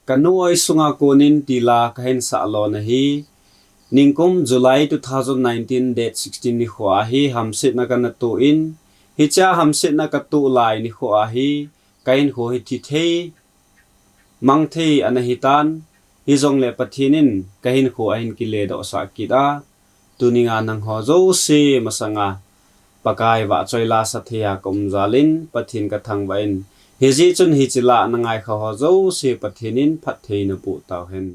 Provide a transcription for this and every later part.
Kanuoy sunga kunin tila kahin sa alona hi ningkum July 2019 date 16 ni khua hi hamsit na kanatuin hicha hamsit na katu lai ni khua hi kain ho hi thi thei mangthei anahitan hizong le pathinin kahin ho ahin kile do sa kita tuninga nang ho zo se masanga pakai wa choila sathia komjalin pathin ka thangwain Hezi chun hichila nangai kha ho zo se pathinin phathei na pu taw hen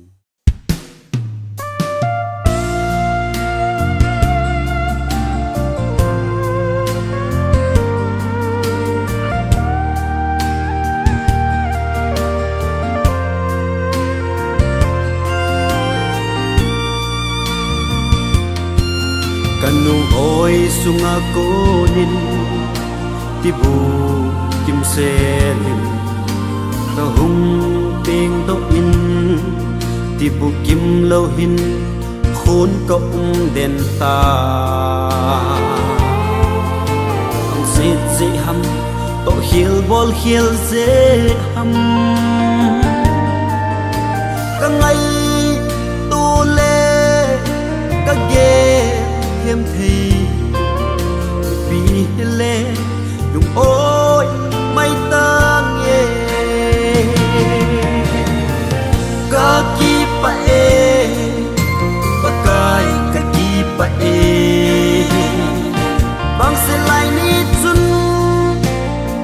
Kanung oi sunga konin tibu kim selim ta hung ting to in tibu kim lo hin khôn cộng đền ta ang sit dị ham to hiel bol hiel dễ ham ka ngày tu lê ka ghê thêm thì vì lê dùng ôi mây tang ye ka ki pa e pakai ka ki pa e bang se lai ni chun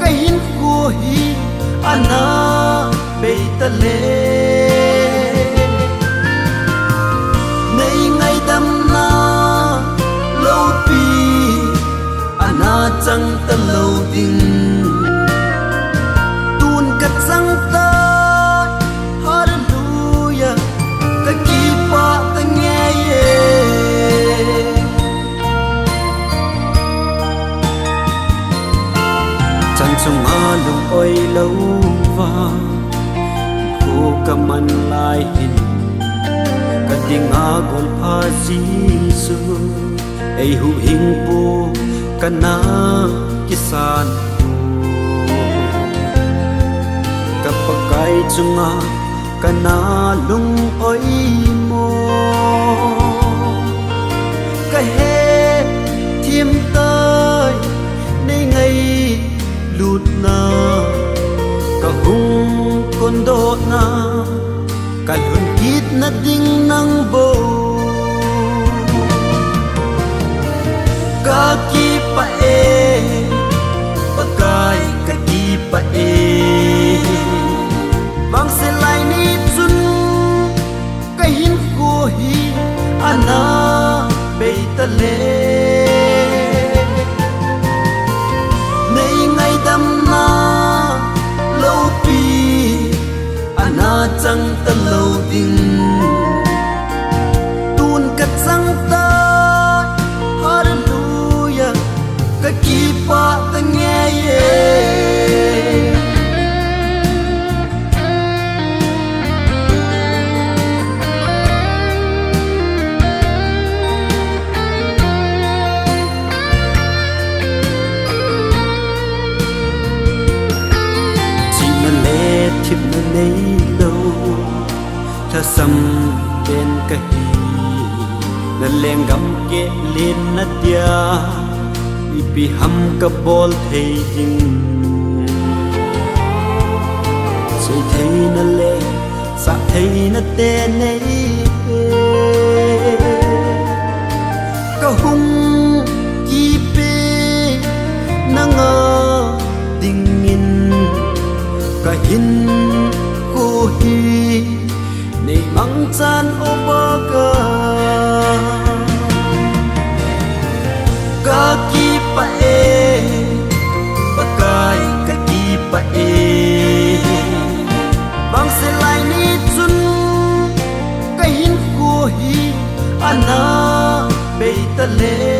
ka hin khu hi ana be ta le nei ngai dam na lo pi ana chang ta lo ding tun kat sang ta hallelujah ka ki pa ta nghe ye chan chung ma lung oi lo wa khu ka man lai hin ka ding a gol pha jisu ei hu hing pu kana kisan kapakai chunga kana lung oi mo ka he thiêm tới nay ngày lụt na ka hung con do na ka hun kit na ding nang bo ka ki pa e pakai ka ki pa e bang se lai ni chun ka hin ko hi ana be ta le nei ngai dam na lo pi ana chang ta lo ding tun kat sang ta ka ki pa ta nghe ye chỉ na le thip na nei lo tha sam ben ka hi na leng gam ke len na dia ipi ham ka bol thei ding sei thei na le sa thei na te nei ka hung ki pe na nga ding in ka hin ko hi nei mang chan oba ka ki pa e pakai ka ki pa e bang se lai ni chun ka hin ko hi ana be ta le